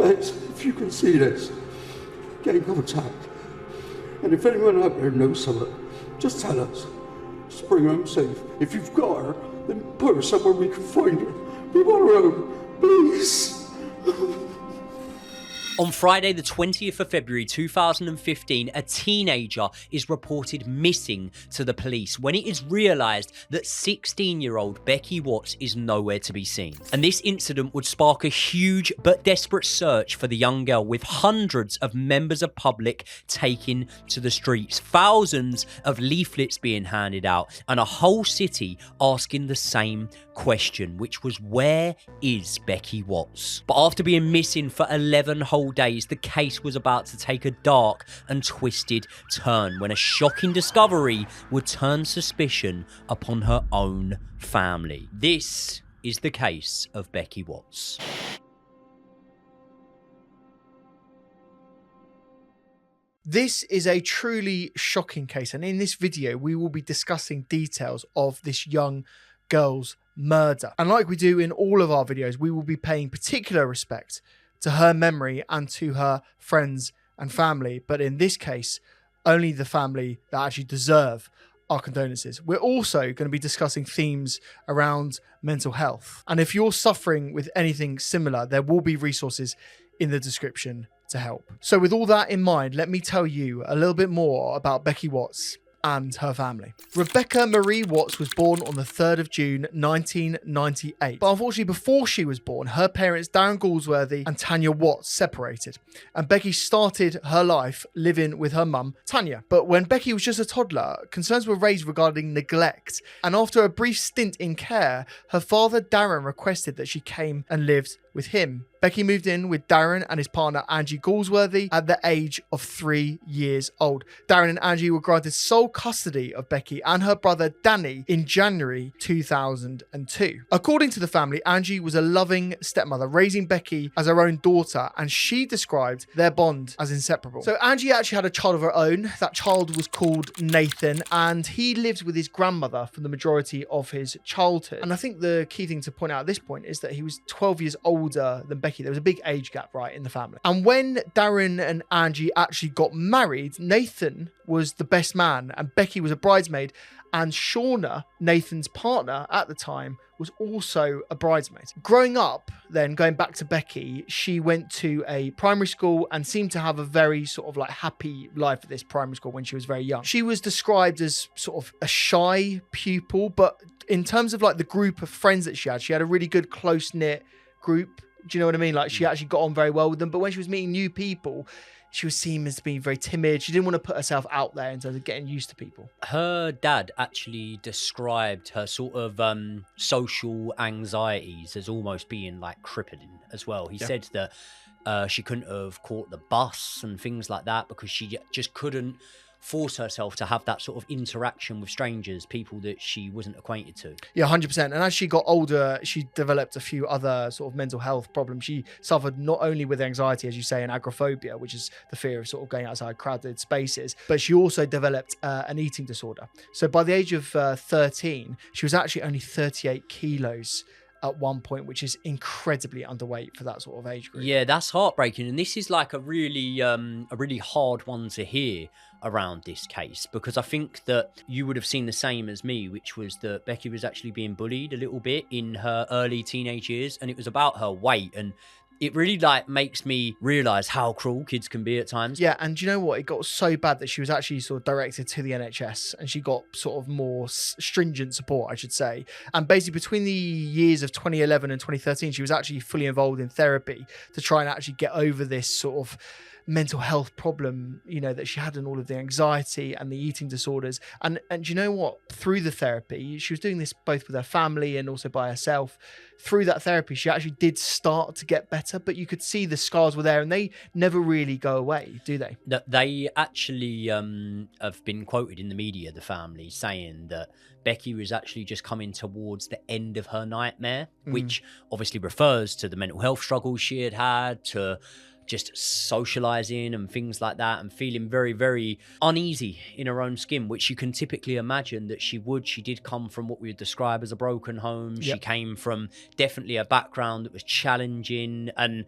Bet, if you can see this, get in contact. And if anyone out there knows someone, just tell us. Just bring her home safe. If you've got her, then put her somewhere we can find her. We want her home, please. On Friday, the 20th of February 2015, a teenager is reported missing to the police when it is realised that 16-year-old Becky Watts is nowhere to be seen. And this incident would spark a huge but desperate search for the young girl, with hundreds of members of public taking to the streets, thousands of leaflets being handed out, and a whole city asking the same question, which was, where is Becky Watts? But after being missing for 11 whole days, the case was about to take a dark and twisted turn when a shocking discovery would turn suspicion upon her own family. This is the case of Becky Watts. This is a truly shocking case, and in this video we will be discussing details of this young girl's murder. And like we do in all of our videos, we will be paying particular respect to her memory and to her friends and family, but in this case only the family that actually deserve our condolences. We're also going to be discussing themes around mental health, and if you're suffering with anything similar, there will be resources in the description to help. So with all that in mind, let me tell you a little bit more about Becky Watts and her family. Rebecca Marie Watts was born on the 3rd of June 1998. But unfortunately, before she was born, her parents Darren Galsworthy and Tanya Watts separated, and Becky started her life living with her mum Tanya. But when Becky was just a toddler, concerns were raised regarding neglect, and after a brief stint in care, her father Darren requested that she came and lived with him. Becky moved in with Darren and his partner Angie Galsworthy at the age of 3 years old. Darren and Angie were granted sole custody of Becky and her brother Danny in January 2002. According to the family, Angie was a loving stepmother, raising Becky as her own daughter, and she described their bond as inseparable. So Angie actually had a child of her own. That child was called Nathan, and he lived with his grandmother for the majority of his childhood. And I think the key thing to point out at this point is that he was 12 years older than Becky. There was a big age gap, right, in the family. And when Darren and Angie actually got married, Nathan was the best man and Becky was a bridesmaid, and Shauna, Nathan's partner at the time, was also a bridesmaid. Growing up, then, going back to Becky, she went to a primary school and seemed to have a very sort of like happy life at this primary school when she was very young. She was described as sort of a shy pupil, but in terms of like the group of friends that she had a really good close-knit group. Do you know what I mean? Like, she actually got on very well with them, but when she was meeting new people, she was seen as being very timid. She didn't want to put herself out there in terms of getting used to people. Her dad actually described her sort of social anxieties as almost being like crippling as well. He said that she couldn't have caught the bus and things like that because she just couldn't force herself to have that sort of interaction with strangers, people that she wasn't acquainted to. Yeah, 100%. And as she got older, she developed a few other sort of mental health problems. She suffered not only with anxiety, as you say, and agoraphobia, which is the fear of sort of going outside crowded spaces, but she also developed an eating disorder. So by the age of 13, she was actually only 38 kilos at one point, which is incredibly underweight for that sort of age group. Yeah, that's heartbreaking. And this is like a really hard one to hear around this case, because I think that you would have seen the same as me, which was that Becky was actually being bullied a little bit in her early teenage years, and it was about her weight. And it really like makes me realize how cruel kids can be at times. Yeah, and do you know what? It got so bad that she was actually sort of directed to the NHS, and she got sort of more stringent support, I should say. And basically between the years of 2011 and 2013, she was actually fully involved in therapy to try and actually get over this sort of mental health problem, you know, that she had, and all of the anxiety and the eating disorders. And you know what? Through the therapy, she was doing this both with her family and also by herself. Through that therapy, she actually did start to get better, but you could see the scars were there, and they never really go away, do they? They actually have been quoted in the media, the family, saying that Becky was actually just coming towards the end of her nightmare, which obviously refers to the mental health struggles she had, to just socializing and things like that, and feeling very, very uneasy in her own skin, which you can typically imagine that she would. She did come from what we would describe as a broken home. She came from definitely a background that was challenging, and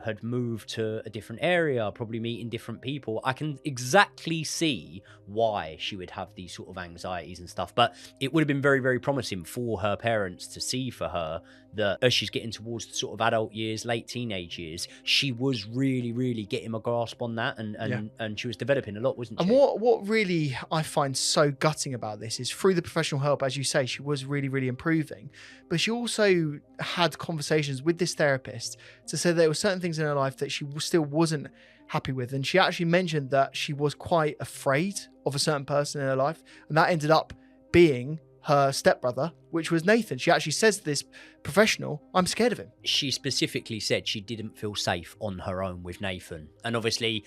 had moved to a different area, probably meeting different people. I can exactly see why she would have these sort of anxieties and stuff. But it would have been very, very promising for her parents to see for her that as she's getting towards the sort of adult years, late teenage years, she was really, really getting a grasp on that, and she was developing a lot, wasn't she? And what really I find so gutting about this is through the professional help, as you say, she was really, really improving. But she also had conversations with this therapist to say there were certain things in her life that she still wasn't happy with. And she actually mentioned that she was quite afraid of a certain person in her life. And that ended up being her stepbrother, which was Nathan. She actually says to this professional, I'm scared of him. She specifically said she didn't feel safe on her own with Nathan. And obviously,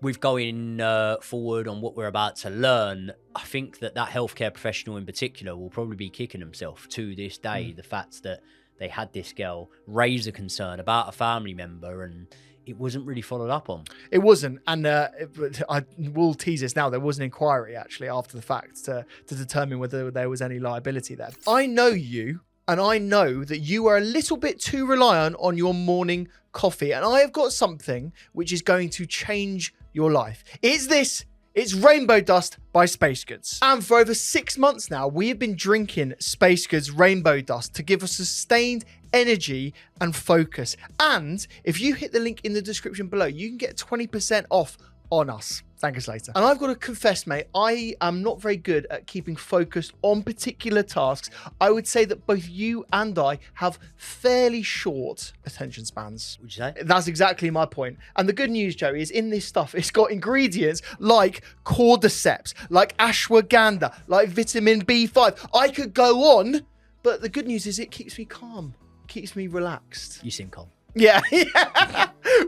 with going forward on what we're about to learn, I think that healthcare professional in particular will probably be kicking himself to this day. The fact that they had this girl raise a concern about a family member and it wasn't really followed up on. It wasn't. And I will tease this now. There was an inquiry actually after the fact to determine whether there was any liability there. I know you, and I know that you are a little bit too reliant on your morning coffee. And I have got something which is going to change your life. It's Rainbow Dust by Space Goods. And for over 6 months now, we have been drinking Space Goods Rainbow Dust to give us sustained energy and focus. And if you hit the link in the description below, you can get 20% off on us. Thank us later. And I've got to confess, mate, I am not very good at keeping focused on particular tasks. I would say that both you and I have fairly short attention spans. Would you say? That's exactly my point. And the good news, Joey, is in this stuff, it's got ingredients like cordyceps, like ashwagandha, like vitamin B5. I could go on, but the good news is it keeps me calm, keeps me relaxed. You seem calm. Yeah.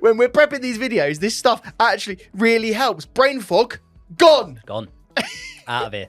When we're prepping these videos, this stuff actually really helps. Brain fog, gone. Gone. Out of here.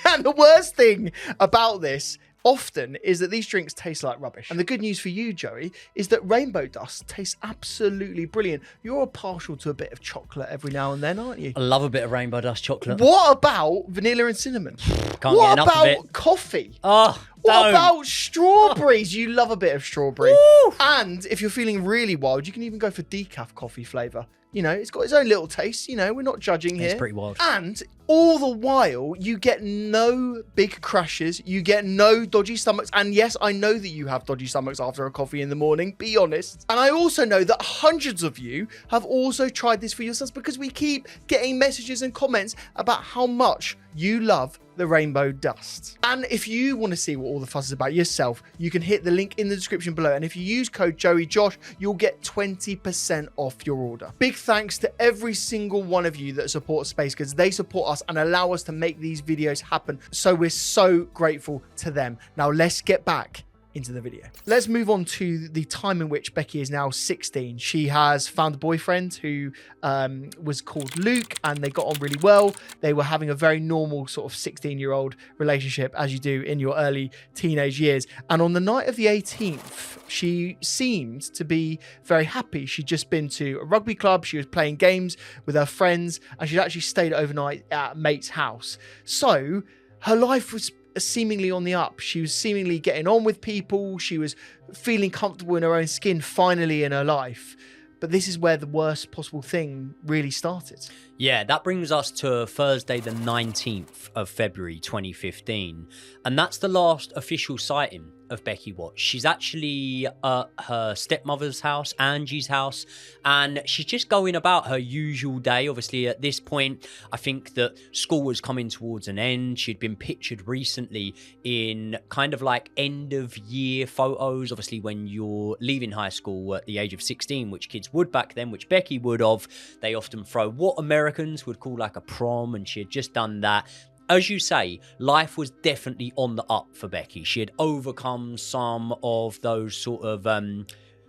And the worst thing about this often is that these drinks taste like rubbish. And the good news for you, Joey, is that Rainbow Dust tastes absolutely brilliant. You're partial to a bit of chocolate every now and then, aren't you? I love a bit of Rainbow Dust chocolate. What about vanilla and cinnamon? Can't get enough of it. What about coffee? Oh, what about strawberries? You love a bit of strawberry. Woo! And if you're feeling really wild, you can even go for decaf coffee flavour. It's got its own little taste. We're not judging here. It's pretty wild. And all the while, you get no big crashes. You get no dodgy stomachs. And yes, I know that you have dodgy stomachs after a coffee in the morning. Be honest. And I also know that hundreds of you have also tried this for yourselves because we keep getting messages and comments about how much you love the Rainbow Dust. And if you want to see what all the fuss is about yourself, you can hit the link in the description below. And if you use code JoeyJosh, you'll get 20% off your order. Big thanks to every single one of you that supports Space Goods. They support us and allow us to make these videos happen. So we're so grateful to them. Now let's get back into the video. Let's move on to the time in which Becky is now 16. She has found a boyfriend who was called Luke, and they got on really well. They were having a very normal sort of 16-year-old relationship, as you do in your early teenage years. And on the night of the 18th, she seemed to be very happy. She'd just been to a rugby club. She was playing games with her friends, and she'd actually stayed overnight at a mate's house. So her life was seemingly on the up. She was seemingly getting on with people. She was feeling comfortable in her own skin finally in her life. But this is where the worst possible thing really started. Yeah, that brings us to Thursday the 19th of February 2015. And that's the last official sighting of Becky Watts. She's actually at her stepmother's house, Angie's house, and she's just going about her usual day. Obviously, at this point, I think that school was coming towards an end. She'd been pictured recently in kind of like end of year photos. Obviously, when you're leaving high school at the age of 16, which kids would back then, which Becky would have, they often throw what Americans would call like a prom, and she had just done that. As you say, life was definitely on the up for Becky. She had overcome some of those sort of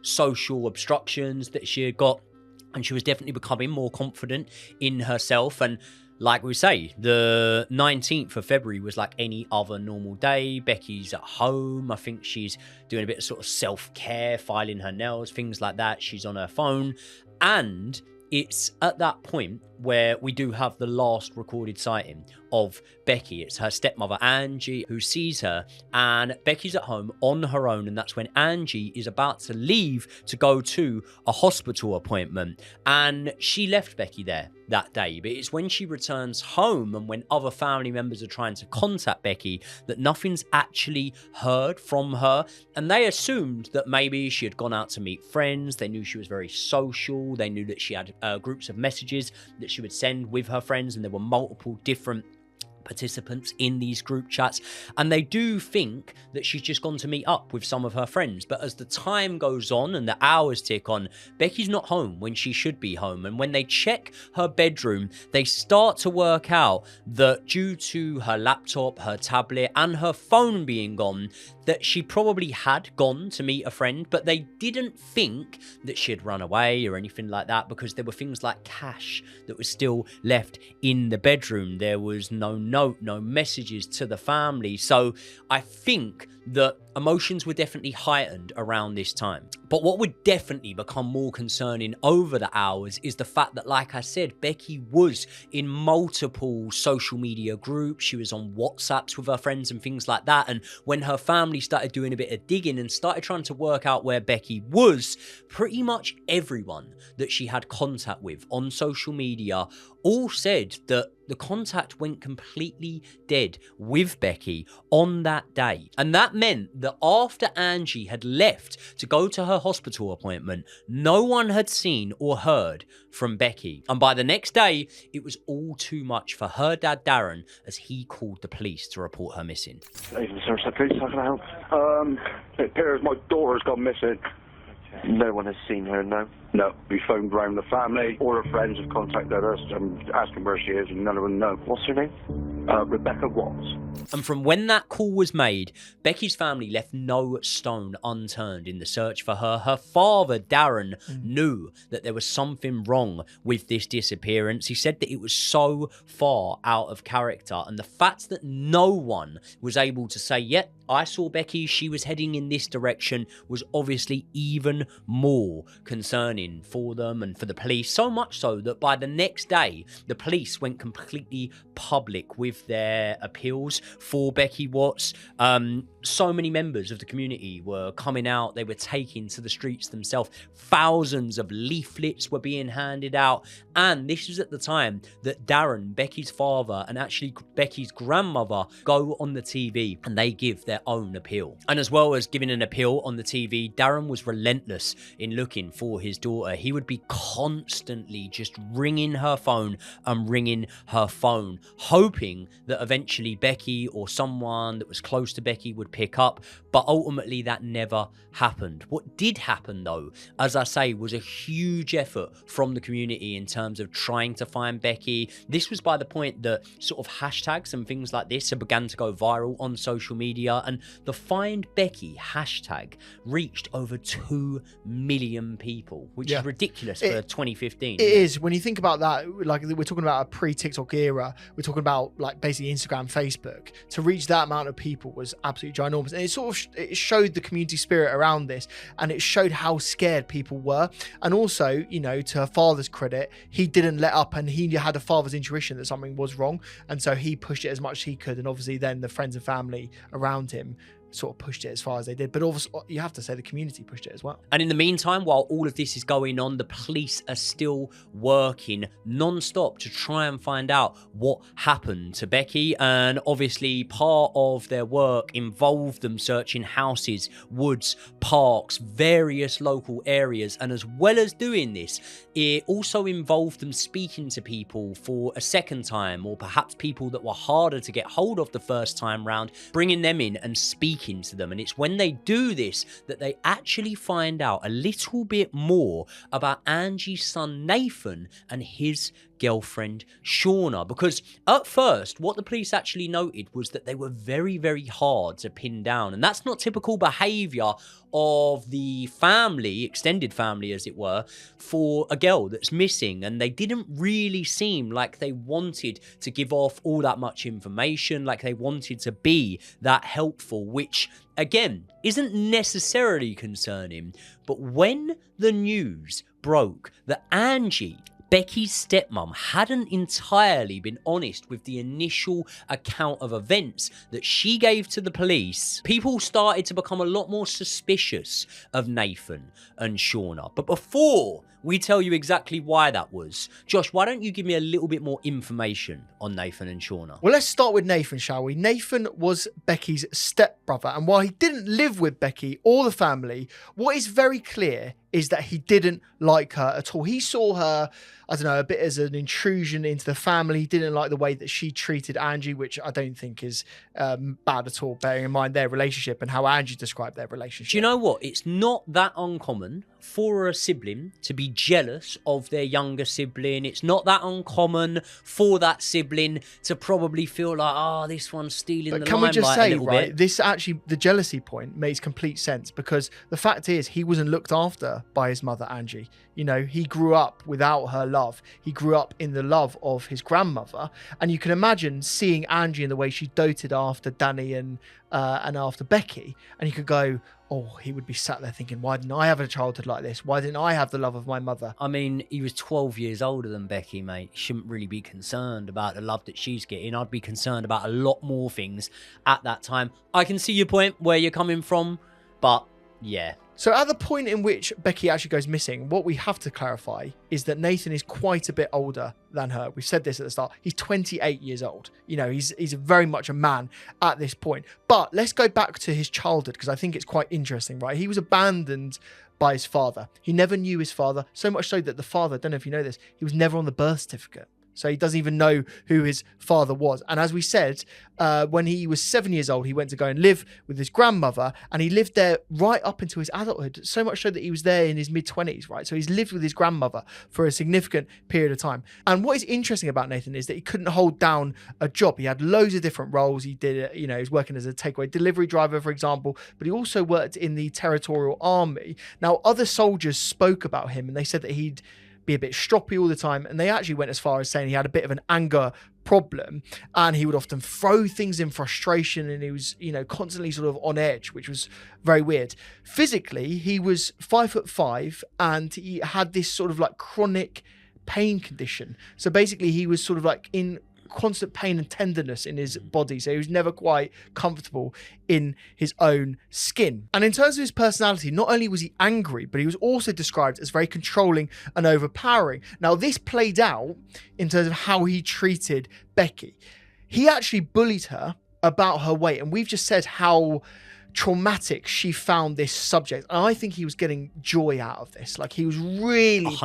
social obstructions that she had got, and she was definitely becoming more confident in herself. And like we say, the 19th of February was like any other normal day. Becky's at home. I think she's doing a bit of sort of self-care, filing her nails, things like that. She's on her phone, and it's at that point where we do have the last recorded sighting, of Becky. It's her stepmother, Angie, who sees her, and Becky's at home on her own, and that's when Angie is about to leave to go to a hospital appointment, and she left Becky there that day. But it's when she returns home and when other family members are trying to contact Becky that nothing's actually heard from her, and they assumed that maybe she had gone out to meet friends. They knew she was very social. They knew that she had groups of messages that she would send with her friends, and there were multiple different participants in these group chats, and they do think that she's just gone to meet up with some of her friends. But as the time goes on and the hours tick on, Becky's not home when she should be home, and when they check her bedroom, they start to work out that due to her laptop, her tablet, and her phone being gone, that she probably had gone to meet a friend, but they didn't think that she had run away or anything like that, because there were things like cash that was still left in the bedroom. There was no note, no messages to the family. So I think that emotions were definitely heightened around this time. But what would definitely become more concerning over the hours is the fact that, like I said, Becky was in multiple social media groups. She was on WhatsApps with her friends and things like that. And when her family started doing a bit of digging and started trying to work out where Becky was, pretty much everyone that she had contact with on social media all said that the contact went completely dead with Becky on that day. And that meant that after Angie had left to go to her hospital appointment, no one had seen or heard from Becky. And by the next day, it was all too much for her dad, Darren, as he called the police to report her missing. Even sir, please, how can I help? It appears my daughter's gone missing. No one has seen her, no? No. We phoned round the family. All her friends have contacted us asking where she is, and none of them know. What's her name? Rebecca Watts. And from when that call was made, Becky's family left no stone unturned in the search for her. Her father, Darren, knew that there was something wrong with this disappearance. He said that it was so far out of character, and the fact that no one was able to say, yep, I saw Becky, she was heading in this direction, was obviously even more concerning for them and for the police. So much so that by the next day, the police went completely public with their appeals for Becky Watts. So many members of the community were coming out. They were taking to the streets themselves. Thousands of leaflets were being handed out. And this was at the time that Darren, Becky's father, and actually Becky's grandmother go on the TV and they give their own appeal. And as well as giving an appeal on the TV, Darren was relentless in looking for his daughter. He would be constantly just ringing her phone and ringing her phone, hoping that eventually Becky or someone that was close to Becky would pick up. But ultimately that never happened. What did happen though, as I say, was a huge effort from the community in terms of trying to find Becky. This was by the point that sort of hashtags and things like this had begun to go viral on social media, and the Find Becky hashtag reached over 2 million people, which is ridiculous for 2015. It is. When you think about that, like we're talking about a pre-TikTok era, we're talking about like basically Instagram, Facebook. To reach that amount of people was absolutely ginormous, and it sort of it showed the community spirit around this, and it showed how scared people were. And also, you know, to her father's credit, he didn't let up, and he had a father's intuition that something was wrong, and so he pushed it as much as he could. And obviously then the friends and family around him sort of pushed it as far as they did, but also you have to say the community pushed it as well. And in the meantime, while all of this is going on, the police are still working non-stop to try and find out what happened to Becky. And obviously part of their work involved them searching houses, woods, parks, various local areas. And as well as doing this, it also involved them speaking to people for a second time, or perhaps people that were harder to get hold of the first time round, bringing them in and speaking to them. And it's when they do this that they actually find out a little bit more about Angie's son Nathan and his girlfriend Shauna. Because at first what the police actually noted was that they were very, very hard to pin down, and that's not typical behavior of the family, extended family as it were, for a girl that's missing. And they didn't really seem like they wanted to give off all that much information, like they wanted to be that helpful, which again isn't necessarily concerning. But when the news broke that Angie Becky's stepmom hadn't entirely been honest with the initial account of events that she gave to the police, people started to become a lot more suspicious of Nathan and Shauna. But before we tell you exactly why that was, Josh, why don't you give me a little bit more information on Nathan and Shauna? Well, let's start with Nathan, shall we? Nathan was Becky's stepbrother, and while he didn't live with Becky or the family, what is very clear is that he didn't like her at all. He saw her, I don't know, a bit as an intrusion into the family. He didn't like the way that she treated Angie, which I don't think is bad at all, bearing in mind their relationship and how Angie described their relationship. Do you know what? It's not that uncommon for a sibling to be jealous of their younger sibling. It's not that uncommon for that sibling to probably feel like, oh, this one's stealing the limelight a little bit. Can we just say, right, this actually, the jealousy point makes complete sense, because the fact is he wasn't looked after by his mother, Angie. You know, he grew up without her love. He grew up in the love of his grandmother. And you can imagine seeing Angie in the way she doted after Danny and after Becky. And you could go, oh, he would be sat there thinking, why didn't I have a childhood like this? Why didn't I have the love of my mother? I mean, he was 12 years older than Becky, mate. Shouldn't really be concerned about the love that she's getting. I'd be concerned about a lot more things at that time. I can see your point where you're coming from, but yeah. So at the point in which Becky actually goes missing, what we have to clarify is that Nathan is quite a bit older than her. We've said this at the start. He's 28 years old. You know, he's very much a man at this point. But let's go back to his childhood, because I think it's quite interesting, right? He was abandoned by his father. He never knew his father, so much so that the father, I don't know if you know this, he was never on the birth certificate. So he doesn't even know who his father was. And as we said, when he was 7 years old, he went to go and live with his grandmother, and he lived there right up into his adulthood, so much so that he was there in his mid-20s, right? So he's lived with his grandmother for a significant period of time. And what is interesting about Nathan is that he couldn't hold down a job. He had loads of different roles. He did, you know, he was working as a takeaway delivery driver, for example, but he also worked in the territorial army. Now, other soldiers spoke about him, and they said that he'd be a bit stroppy all the time, and they actually went as far as saying he had a bit of an anger problem, and he would often throw things in frustration, and he was, you know, constantly sort of on edge, which was very weird. Physically, he was 5'5", and he had this sort of like chronic pain condition. So basically he was sort of like in constant pain and tenderness in his body, so he was never quite comfortable in his own skin. And in terms of his personality, not only was he angry, but he was also described as very controlling and overpowering. Now, this played out in terms of how he treated Becky. He actually bullied her about her weight, and we've just said how traumatic she found this subject, and I think he was getting joy out of this. Like, he was really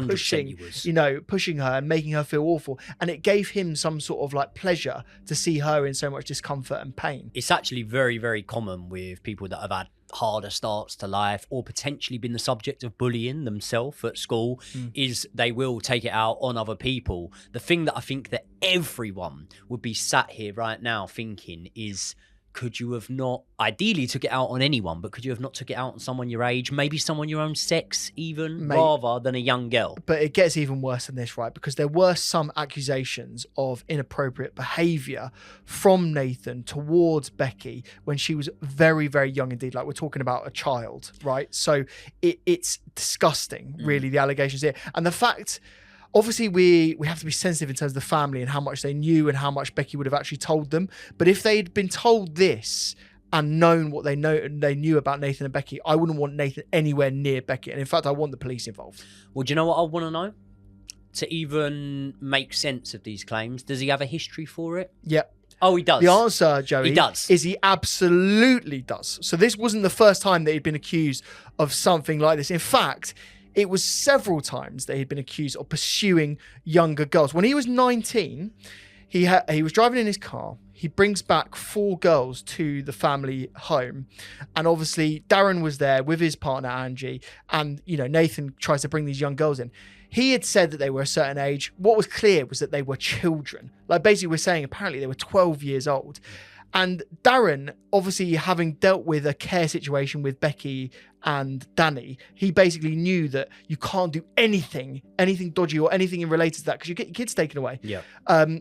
pushing her and making her feel awful, and it gave him some sort of like pleasure to see her in so much discomfort and pain. It's actually very, very common with people that have had harder starts to life or potentially been the subject of bullying themselves at school, is they will take it out on other people. The thing that I think that everyone would be sat here right now thinking is, could you have not ideally took it out on anyone, but could you have not took it out on someone your age, maybe someone your own sex even, rather than a young girl? But it gets even worse than this, right? Because there were some accusations of inappropriate behaviour from Nathan towards Becky when she was very, very young indeed. Like, we're talking about a child, right? So it's disgusting, really, the allegations here. And the fact... Obviously, we have to be sensitive in terms of the family and how much they knew and how much Becky would have actually told them. But if they'd been told this and known what they knew about Nathan and Becky, I wouldn't want Nathan anywhere near Becky. And in fact, I want the police involved. Well, do you know what I want to know? To even make sense of these claims, does he have a history for it? Yep. Oh, he does. The answer, Joey, he does. Is he absolutely does. So this wasn't the first time that he'd been accused of something like this. In fact, it was several times that he'd been accused of pursuing younger girls. When he was 19, he was driving in his car. He brings back 4 girls to the family home. And obviously, Darren was there with his partner, Angie. And, you know, Nathan tries to bring these young girls in. He had said that they were a certain age. What was clear was that they were children. Like, basically, we're saying apparently they were 12 years old. And Darren, obviously having dealt with a care situation with Becky and Danny, he basically knew that you can't do anything dodgy or anything related to that because you get your kids taken away. Yeah.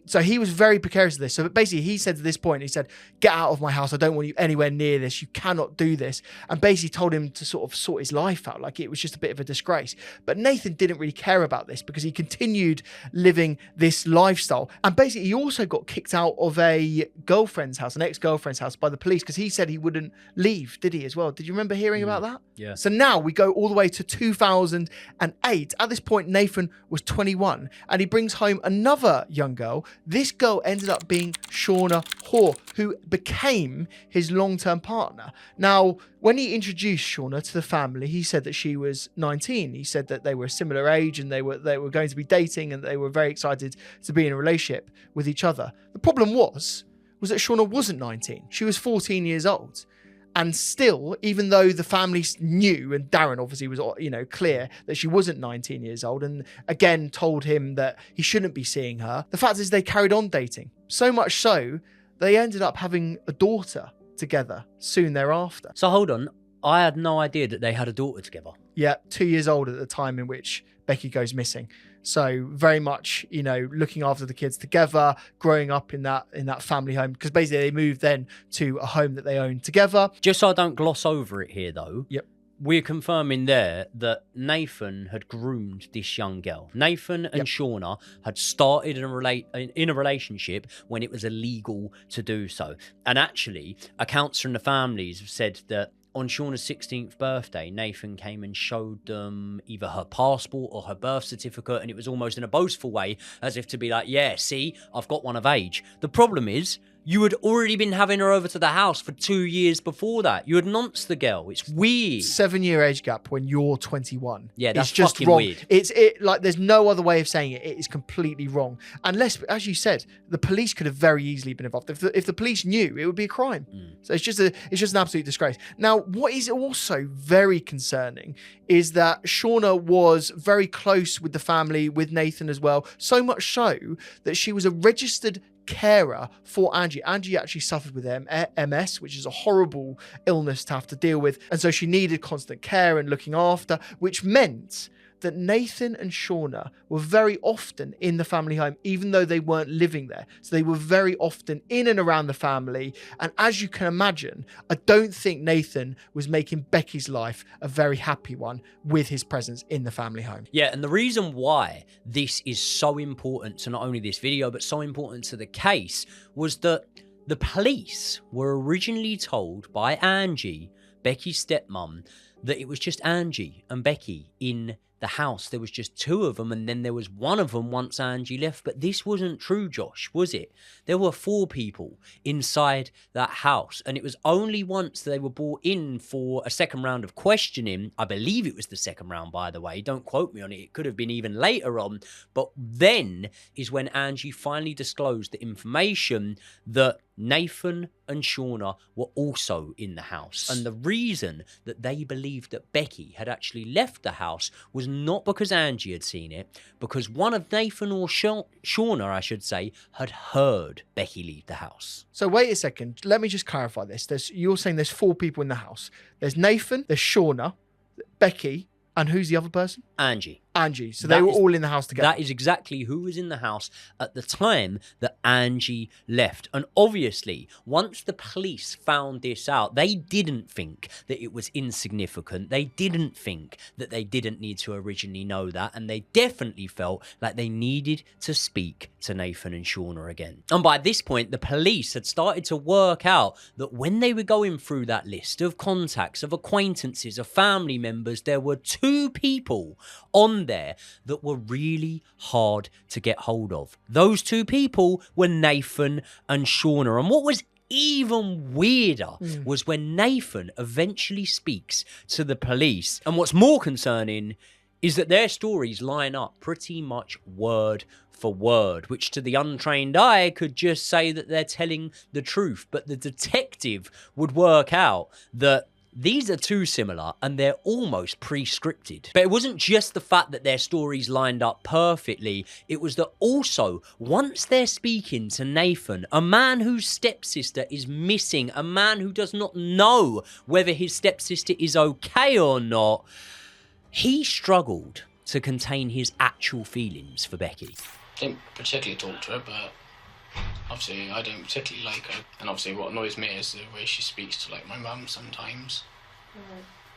So he was very precarious of this. So basically he said to this point, he said, get out of my house. I don't want you anywhere near this. You cannot do this. And basically told him to sort of sort his life out. Like it was just a bit of a disgrace. But Nathan didn't really care about this because he continued living this lifestyle. And basically he also got kicked out of a girlfriend's house, an ex-girlfriend's house by the police because he said he wouldn't leave, did he as well? Did you remember hearing about that? Yeah. So now we go all the way to 2008. At this point, Nathan was 21 and he brings home another young girl. This girl ended up being Shauna Hoare, who became his long-term partner. Now, when he introduced Shauna to the family, he said that she was 19. He said that they were a similar age and they were going to be dating and they were very excited to be in a relationship with each other. The problem was that Shauna wasn't 19. She was 14 years old. And still, even though the family knew, and Darren obviously was, clear that she wasn't 19 years old, and again told him that he shouldn't be seeing her, the fact is they carried on dating. So much so, they ended up having a daughter together soon thereafter. So hold on, I had no idea that they had a daughter together. Yeah, 2 years old at the time in which Becky goes missing. So very much, looking after the kids together, growing up in that family home, because basically they moved then to a home that they owned together. Just so I don't gloss over it here, though. Yep. We're confirming there that Nathan had groomed this young girl. Nathan and Shauna had started in a relationship when it was illegal to do so. And actually, accounts from the families have said that on Shauna's 16th birthday, Nathan came and showed them either her passport or her birth certificate, and it was almost in a boastful way, as if to be like, yeah, see, I've got one of age. The problem is, you had already been having her over to the house for 2 years before that. You had nonced the girl. It's weird. 7-year age gap when you're 21. Yeah, that's it's just fucking wrong. weird. There's no other way of saying it. It is completely wrong. Unless, as you said, the police could have very easily been involved. If the police knew, it would be a crime. So it's just an absolute disgrace. Now, what is also very concerning is that Shauna was very close with the family, with Nathan as well. So much so that she was a registered carer for Angie. Angie actually suffered with MS, which is a horrible illness to have to deal with. And so she needed constant care and looking after, which meant that Nathan and Shauna were very often in the family home, even though they weren't living there. So they were very often in and around the family. And as you can imagine, I don't think Nathan was making Becky's life a very happy one with his presence in the family home. Yeah, and the reason why this is so important to not only this video, but so important to the case, was that the police were originally told by Angie, Becky's stepmom, that it was just Angie and Becky in the house. There was just two of them, and then there was one of them once Angie left. But this wasn't true, Josh, was it? There were 4 people inside that house, and it was only once they were brought in for a second round of questioning. I believe it was the second round, by the way. Don't quote me on it. It could have been even later on. But then is when Angie finally disclosed the information that Nathan and Shauna were also in the house. And the reason that they believed that Becky had actually left the house was not because Angie had seen it, because one of Nathan or Shauna, I should say, had heard Becky leave the house. So wait a second. Let me just clarify this. You're saying there's 4 people in the house. There's Nathan, there's Shauna, Becky, and who's the other person? Angie. So they were all in the house together. That is exactly who was in the house at the time that Angie left. And obviously, once the police found this out, they didn't think that it was insignificant. They didn't think that they didn't need to originally know that. And they definitely felt like they needed to speak to Nathan and Shauna again. And by this point, the police had started to work out that when they were going through that list of contacts, of acquaintances, of family members, there were 2 people on there that were really hard to get hold of. Those 2 people were Nathan and Shauna. And what was even weirder was when Nathan eventually speaks to the police. And what's more concerning is that their stories line up pretty much word for word, which to the untrained eye could just say that they're telling the truth. But the detective would work out that These are too similar and they're almost pre-scripted. But it wasn't just the fact that their stories lined up perfectly, it was that also, once they're speaking to Nathan, a man whose stepsister is missing, a man who does not know whether his stepsister is okay or not, he struggled to contain his actual feelings for Becky. Didn't particularly talk to her, but obviously I don't particularly like her. And obviously what annoys me is the way she speaks to like my mum sometimes.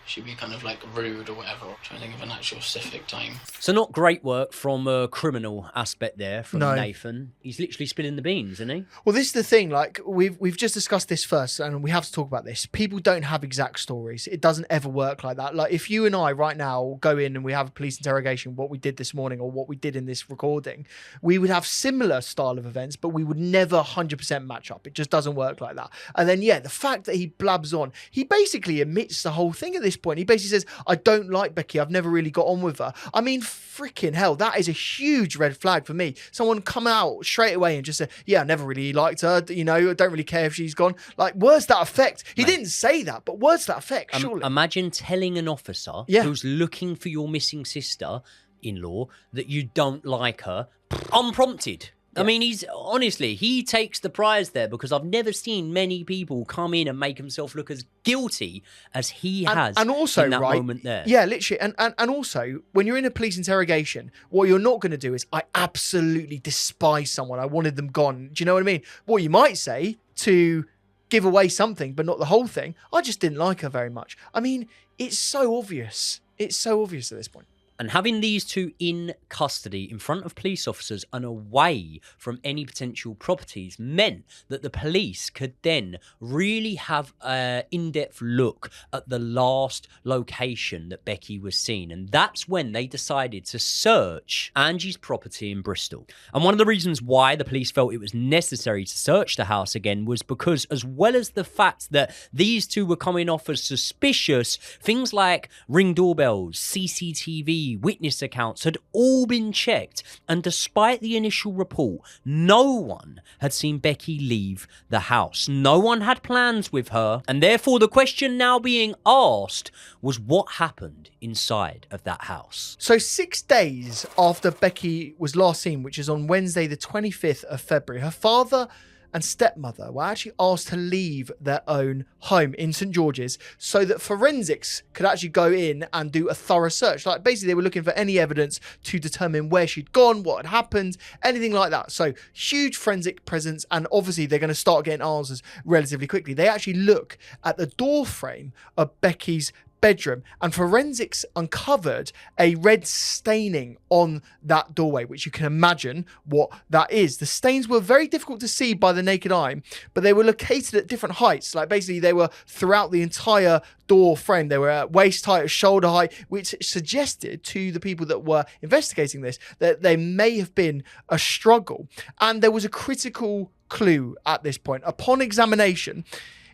She'd be kind of like rude or whatever. I'm trying to think of an actual specific time. So not great work from a criminal aspect there from No. Nathan. He's literally spilling the beans, isn't he? Well, this is the thing, like we've just discussed this first and we have to talk about this. People don't have exact stories. It doesn't ever work like that. Like if you and I right now go in and we have a police interrogation, what we did this morning or what we did in this recording, we would have similar style of events, but we would never 100% match up. It just doesn't work like that. And then, yeah, the fact that he blabs on, he basically admits the whole thing at this point. He basically says, I don't like Becky. I've never really got on with her. I mean, freaking hell, that is a huge red flag for me. Someone come out straight away and just say, yeah, I never really liked her. You know, I don't really care if she's gone. Like, words to that effect. He didn't say that, but words to that effect, surely. Imagine telling an officer who's looking for your missing sister-in-law that you don't like her, unprompted. I mean, he takes the prize there because I've never seen many people come in and make himself look as guilty as he has and also, in that right, moment there. Yeah, literally. And also, when you're in a police interrogation, what you're not going to do is, I absolutely despise someone. I wanted them gone. Do you know what I mean? What you might say to give away something, but not the whole thing, I just didn't like her very much. I mean, it's so obvious. It's so obvious at this point. And having these two in custody in front of police officers and away from any potential properties meant that the police could then really have an in-depth look at the last location that Becky was seen. And that's when they decided to search Angie's property in Bristol. And one of the reasons why the police felt it was necessary to search the house again was because, as well as the fact that these two were coming off as suspicious, things like ring doorbells, CCTV, witness accounts had all been checked, and despite the initial report, no one had seen Becky leave the house. No one had plans with her, and therefore the question now being asked was what happened inside of that house. So 6 days after Becky was last seen, which is on Wednesday the 25th of February, her father and stepmother were actually asked to leave their own home in St. George's so that forensics could actually go in and do a thorough search. Like basically they were looking for any evidence to determine where she'd gone, what had happened, anything like that. So huge forensic presence, and obviously they're going to start getting answers relatively quickly. They actually look at the door frame of Becky's bedroom, and forensics uncovered a red staining on that doorway, which you can imagine what that is. The stains were very difficult to see by the naked eye, but they were located at different heights. Like basically they were throughout the entire door frame. They were at waist height or shoulder height, which suggested to the people that were investigating this that there may have been a struggle. And there was a critical clue at this point. Upon examination,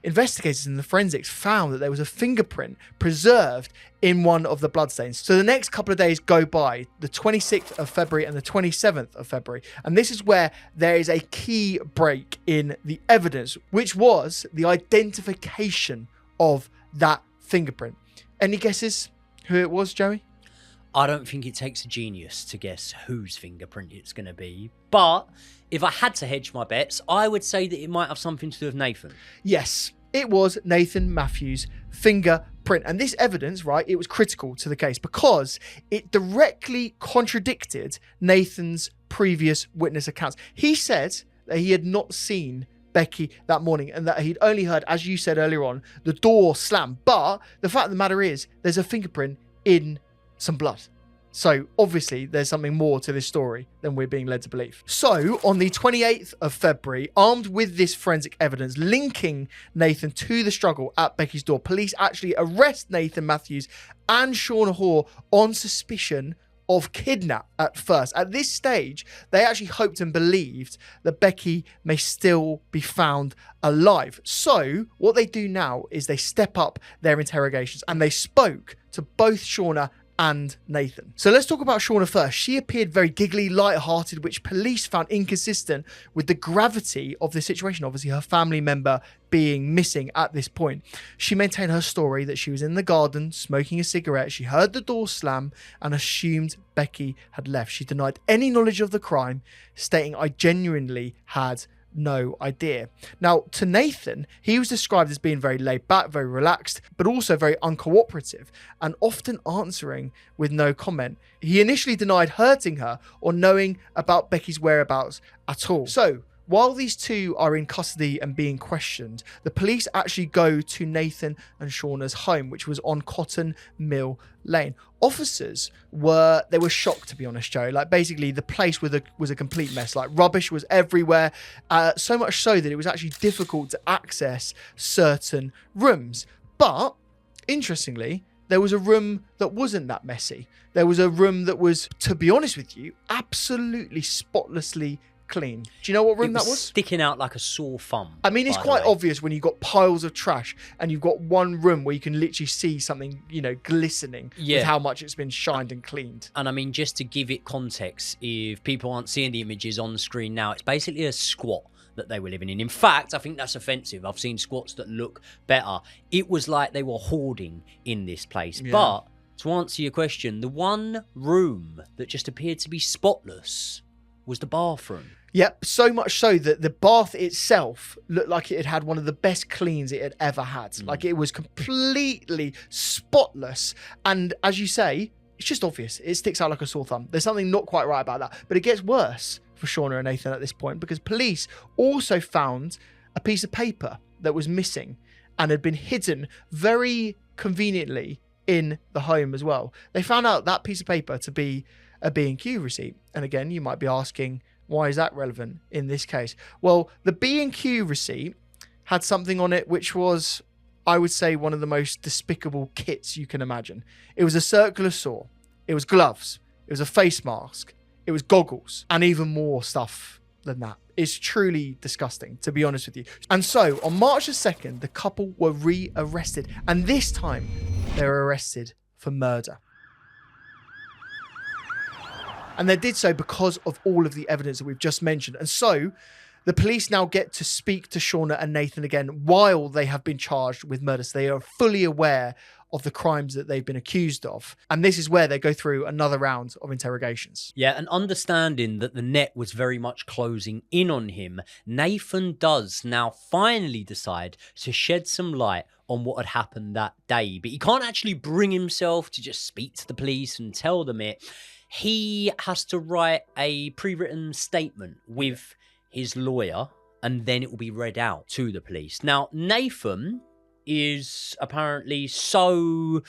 investigators in the forensics found that there was a fingerprint preserved in one of the bloodstains. So the next couple of days go by, the 26th of February and the 27th of February. And this is where there is a key break in the evidence, which was the identification of that fingerprint. Any guesses who it was, Joey? I don't think it takes a genius to guess whose fingerprint it's going to be, but if I had to hedge my bets, I would say that it might have something to do with Nathan. Yes, it was Nathan Matthews' fingerprint. And this evidence, right, it was critical to the case because it directly contradicted Nathan's previous witness accounts. He said that he had not seen Becky that morning and that he'd only heard, as you said earlier on, the door slam. But the fact of the matter is, there's a fingerprint in some blood. So obviously there's something more to this story than we're being led to believe. So on the 28th of February, armed with this forensic evidence linking Nathan to the struggle at Becky's door, police actually arrest Nathan Matthews and Shauna Hoare on suspicion of kidnap at first. At this stage, they actually hoped and believed that Becky may still be found alive. So what they do now is they step up their interrogations and they spoke to both Shauna and Nathan. So let's talk about Shauna first. She appeared very giggly, light-hearted, which police found inconsistent with the gravity of the situation. Obviously, her family member being missing at this point. She maintained her story that she was in the garden smoking a cigarette. She heard the door slam and assumed Becky had left. She denied any knowledge of the crime, stating, "I genuinely had no idea." Now, to Nathan, he was described as being very laid back, very relaxed, but also very uncooperative and often answering with no comment. He initially denied hurting her or knowing about Becky's whereabouts at all. So, while these two are in custody and being questioned, the police actually go to Nathan and Shauna's home, which was on Cotton Mill Lane. Officers were shocked, to be honest, Joe. Like, basically, the place was a complete mess. Like, rubbish was everywhere, so much so that it was actually difficult to access certain rooms. But, interestingly, there was a room that wasn't that messy. There was a room that was, to be honest with you, absolutely spotlessly clean. Do you know what room that was? Sticking out like a sore thumb. I mean, it's quite obvious when you've got piles of trash and you've got one room where you can literally see something, glistening with how much it's been shined and cleaned. And I mean, just to give it context, if people aren't seeing the images on the screen now, it's basically a squat that they were living in. In fact, I think that's offensive. I've seen squats that look better. It was like they were hoarding in this place. Yeah. But to answer your question, the one room that just appeared to be spotless was the bathroom. Yep, so much so that the bath itself looked like it had had one of the best cleans it had ever had. Like, it was completely spotless. And as you say, it's just obvious. It sticks out like a sore thumb. There's something not quite right about that. But it gets worse for Shauna and Nathan at this point, because police also found a piece of paper that was missing and had been hidden very conveniently in the home as well. They found out that piece of paper to be a B&Q receipt. And again, you might be asking, why is that relevant in this case? Well, the B&Q receipt had something on it which was, I would say, one of the most despicable kits you can imagine. It was a circular saw. It was gloves. It was a face mask. It was goggles. And even more stuff than that. It's truly disgusting, to be honest with you. And so, on March the 2nd, the couple were re-arrested. And this time, they were arrested for murder. And they did so because of all of the evidence that we've just mentioned. And so the police now get to speak to Shauna and Nathan again while they have been charged with murder. So they are fully aware of the crimes that they've been accused of. And this is where they go through another round of interrogations. Yeah, and understanding that the net was very much closing in on him, Nathan does now finally decide to shed some light on what had happened that day. But he can't actually bring himself to just speak to the police and tell them it. He has to write a pre-written statement with his lawyer, and then it will be read out to the police. Now, Nathan is apparently so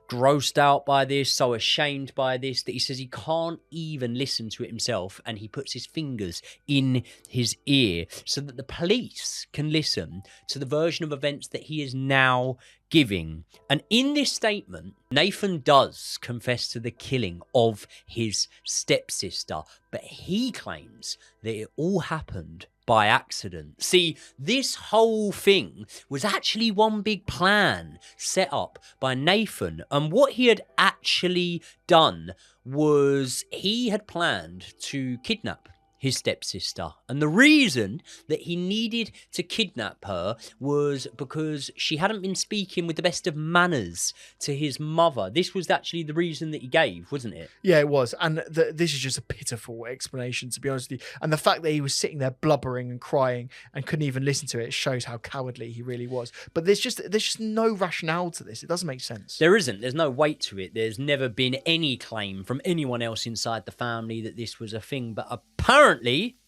grossed out by this, so ashamed by this, that he says he can't even listen to it himself, and he puts his fingers in his ear so that the police can listen to the version of events that he is now giving. And in this statement, Nathan does confess to the killing of his stepsister, but he claims that it all happened by accident. See, this whole thing was actually one big plan set up by Nathan, and what he had actually done was he had planned to kidnap his stepsister. And the reason that he needed to kidnap her was because she hadn't been speaking with the best of manners to his mother. This was actually the reason that he gave, wasn't it? Yeah, it was. And this is just a pitiful explanation, to be honest with you. And the fact that he was sitting there blubbering and crying and couldn't even listen to it shows how cowardly he really was. But there's just no rationale to this. It doesn't make sense. There isn't. There's no weight to it. There's never been any claim from anyone else inside the family that this was a thing. But apparently,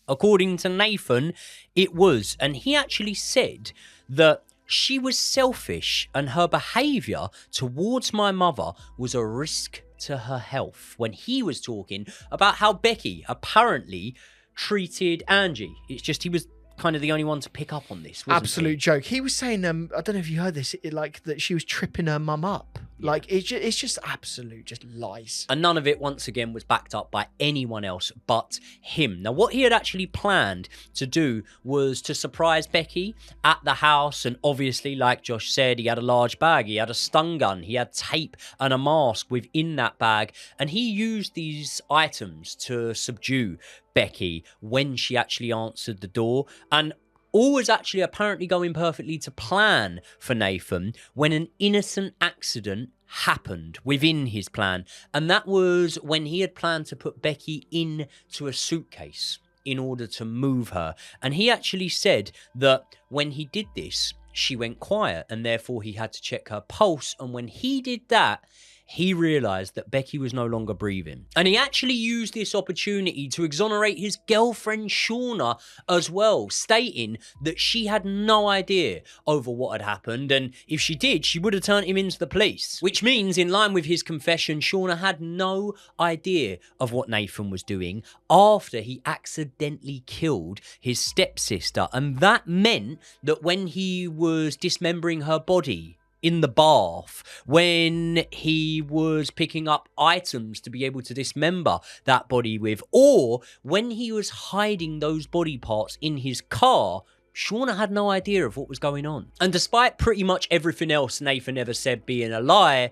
according to Nathan, it was. And he actually said that she was selfish and her behaviour towards my mother was a risk to her health, when he was talking about how Becky apparently treated Angie. It's just he was kind of the only one to pick up on this, wasn't Absolute he? joke. He was saying, I don't know if you heard this, like that she was tripping her mum up. Like, it's just absolute just lies. And none of it, once again, was backed up by anyone else but him. Now, what he had actually planned to do was to surprise Becky at the house. And obviously, like Josh said, he had a large bag. He had a stun gun. He had tape and a mask within that bag. And he used these items to subdue Becky when she actually answered the door. And all was actually apparently going perfectly to plan for Nathan when an innocent accident happened within his plan. And that was when he had planned to put Becky into a suitcase in order to move her. And he actually said that when he did this, she went quiet and therefore he had to check her pulse. And when he did that, he realised that Becky was no longer breathing. And he actually used this opportunity to exonerate his girlfriend Shauna as well, stating that she had no idea over what had happened, and if she did, she would have turned him into the police. Which means, in line with his confession, Shauna had no idea of what Nathan was doing after he accidentally killed his stepsister. And that meant that when he was dismembering her body in the bath, when he was picking up items to be able to dismember that body with, or when he was hiding those body parts in his car, Shauna had no idea of what was going on. And despite pretty much everything else Nathan ever said being a lie,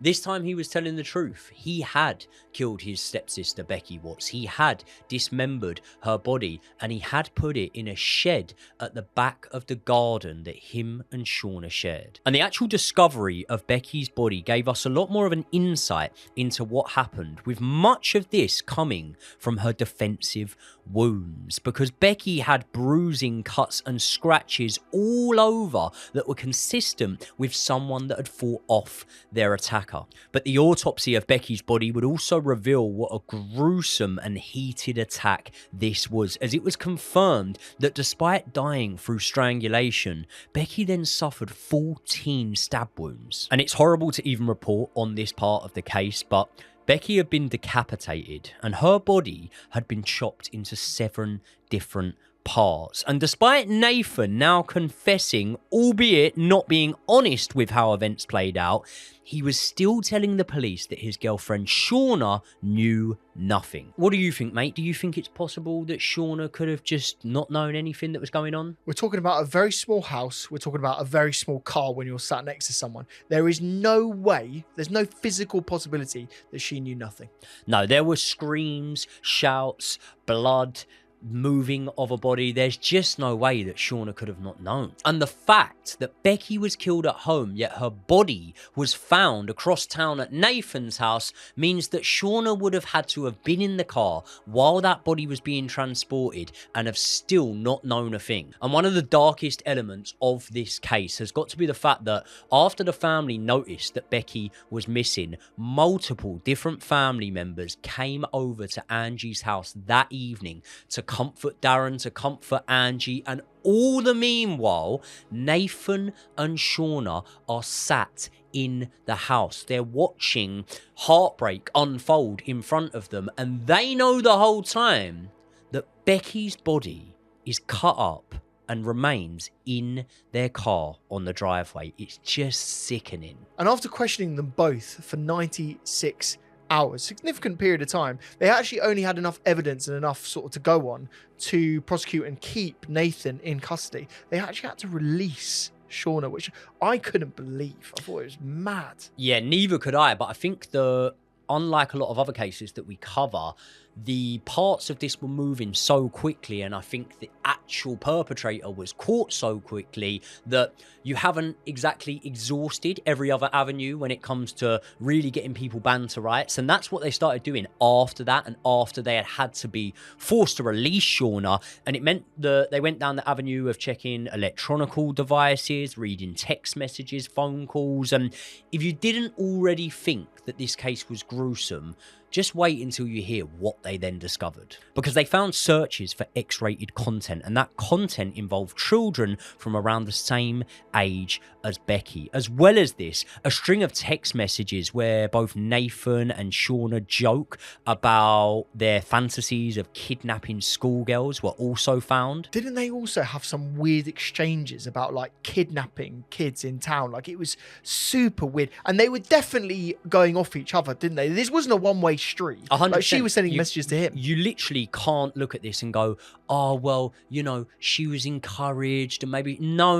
this time he was telling the truth. He had killed his stepsister, Becky Watts. He had dismembered her body and he had put it in a shed at the back of the garden that him and Shauna shared. And the actual discovery of Becky's body gave us a lot more of an insight into what happened, with much of this coming from her defensive wounds, because Becky had bruising, cuts and scratches all over that were consistent with someone that had fought off their attacker. But the autopsy of Becky's body would also reveal what a gruesome and heated attack this was, as it was confirmed that despite dying through strangulation, Becky then suffered 14 stab wounds. And it's horrible to even report on this part of the case, but Becky had been decapitated and her body had been chopped into 7 different parts. And despite Nathan now confessing, albeit not being honest with how events played out, he was still telling the police that his girlfriend Shauna knew nothing. What do you think, mate? Do you think it's possible that Shauna could have just not known anything that was going on? We're talking about a very small house. We're talking about a very small car when you're sat next to someone. There is no way, there's no physical possibility that she knew nothing. No, there were screams, shouts, blood, moving of a body. There's just no way that Shauna could have not known. And the fact that Becky was killed at home, yet her body was found across town at Nathan's house, means that Shauna would have had to have been in the car while that body was being transported and have still not known a thing. And one of the darkest elements of this case has got to be the fact that after the family noticed that Becky was missing, multiple different family members came over to Angie's house that evening to comfort Darren, to comfort Angie, and all the meanwhile, Nathan and Shauna are sat in the house. They're watching heartbreak unfold in front of them, and they know the whole time that Becky's body is cut up and remains in their car on the driveway. It's just sickening. And after questioning them both for 96 hours, significant period of time, they actually only had enough evidence and enough sort of to go on to prosecute and keep Nathan in custody. They actually had to release Shauna, which I couldn't believe. I thought it was mad. Yeah, neither could I, but I think unlike a lot of other cases that we cover, the parts of this were moving so quickly, and I think the actual perpetrator was caught so quickly that you haven't exactly exhausted every other avenue when it comes to really getting people banned to rights. And that's what they started doing after that, and after they had to be forced to release Shauna. And it meant that they went down the avenue of checking electronical devices, reading text messages, phone calls. And if you didn't already think that this case was gruesome, Just wait until you hear what they then discovered. Because they found searches for X-rated content, and that content involved children from around the same age as Becky. As well as this, a string of text messages where both Nathan and Shauna joke about their fantasies of kidnapping schoolgirls were also found. Didn't they also have some weird exchanges about like kidnapping kids in town? Like, it was super weird. And they were definitely going off each other, didn't they? This wasn't a one-way street. 100%. Like, she was sending messages to him. You literally can't look at this and go, oh, well, you know, she was encouraged and maybe... No.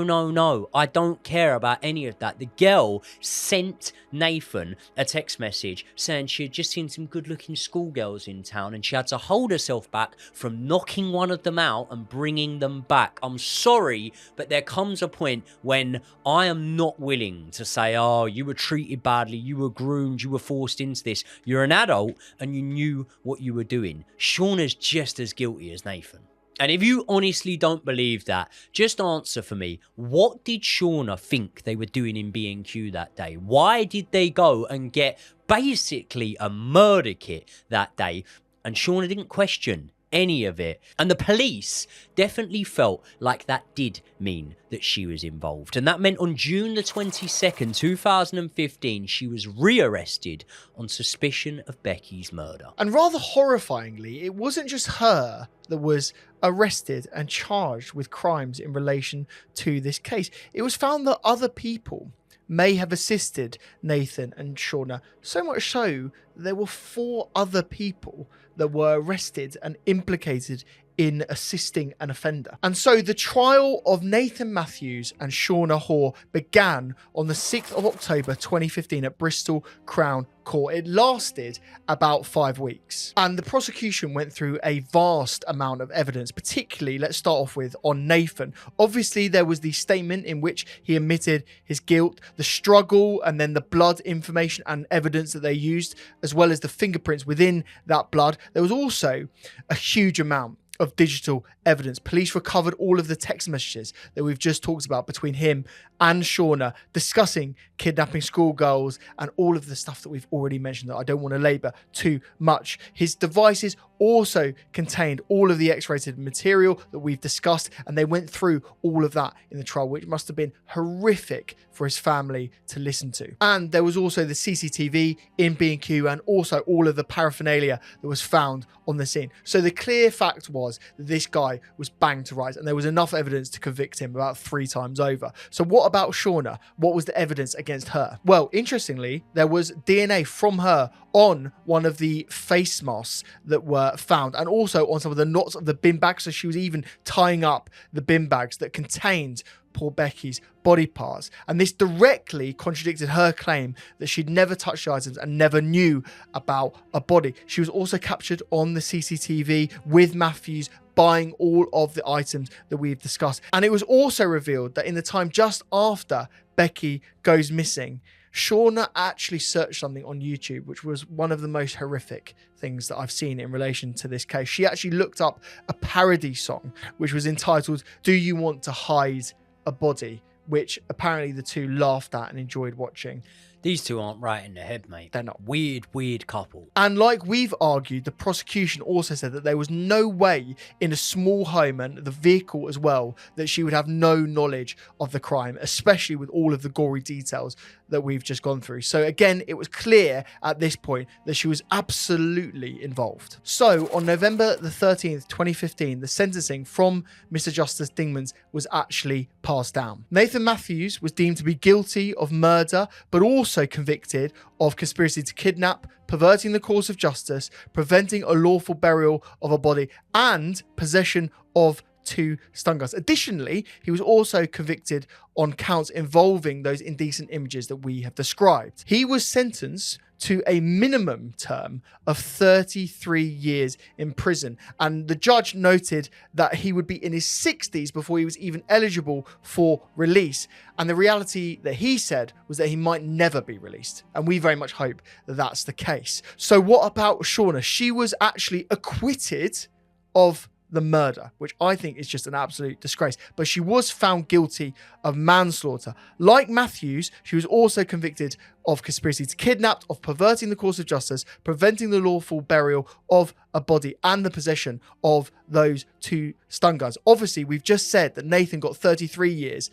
I don't care about any of that. The girl sent Nathan a text message saying she had just seen some good-looking schoolgirls in town and she had to hold herself back from knocking one of them out and bringing them back. I'm sorry, but there comes a point when I am not willing to say, oh, you were treated badly, you were groomed, you were forced into this. You're an adult and you knew what you were doing. Shauna's just as guilty as Nathan. And if you honestly don't believe that, just answer for me. What did Shauna think they were doing in B&Q that day? Why did they go and get basically a murder kit that day? And Shauna didn't question any of it. And the police definitely felt like that did mean that she was involved. And that meant on June the 22nd, 2015, she was rearrested on suspicion of Becky's murder. And rather horrifyingly, it wasn't just her that was arrested and charged with crimes in relation to this case. It was found that other people may have assisted Nathan and Shauna, so much so there were 4 other people that were arrested and implicated in assisting an offender. And so the trial of Nathan Matthews and Shauna Hoare began on the 6th of October 2015 at Bristol Crown Court. It lasted about 5 weeks. And the prosecution went through a vast amount of evidence, particularly, let's start off with, on Nathan. Obviously, there was the statement in which he admitted his guilt, the struggle, and then the blood information and evidence that they used, as well as the fingerprints within that blood. There was also a huge amount of digital evidence. Police recovered all of the text messages that we've just talked about between him and Shauna discussing kidnapping schoolgirls and all of the stuff that we've already mentioned that I don't want to labour too much. His devices also contained all of the X-rated material that we've discussed, and they went through all of that in the trial, which must have been horrific for his family to listen to. And there was also the CCTV in B&Q and also all of the paraphernalia that was found on the scene. So the clear fact was that this guy was banged to rights, and there was enough evidence to convict him about 3 times over. So what about Shauna? What was the evidence against her? Well, interestingly, there was DNA from her on one of the face masks that were found, and also on some of the knots of the bin bags. So she was even tying up the bin bags that contained poor Becky's body parts. And this directly contradicted her claim that she'd never touched the items and never knew about a body. She was also captured on the CCTV with Matthews buying all of the items that we've discussed. And it was also revealed that in the time just after Becky goes missing, Shauna actually searched something on YouTube, which was one of the most horrific things that I've seen in relation to this case. She actually looked up a parody song, which was entitled, "Do You Want to Hide a Body?" which apparently the two laughed at and enjoyed watching. These two aren't right in the head, mate. They're not. Weird couple. And like we've argued, the prosecution also said that there was no way in a small home and the vehicle as well that she would have no knowledge of the crime, especially with all of the gory details that we've just gone through. So again, it was clear at this point that she was absolutely involved. So on November the 13th, 2015, the sentencing from Mr. Justice Dingman's was actually passed down. Nathan Matthews was deemed to be guilty of murder, but also convicted of conspiracy to kidnap, perverting the course of justice, preventing a lawful burial of a body, and possession of 2 stun guns. Additionally, he was also convicted on counts involving those indecent images that we have described. He was sentenced to a minimum term of 33 years in prison, and the judge noted that he would be in his 60s before he was even eligible for release. And the reality that he said was that he might never be released, and we very much hope that that's the case. So what about Shauna? She was actually acquitted of the murder, which I think is just an absolute disgrace. But she was found guilty of manslaughter. Like Matthews, she was also convicted of conspiracy to kidnap, of perverting the course of justice, preventing the lawful burial of a body, and the possession of those 2 stun guns. Obviously, we've just said that Nathan got 33 years.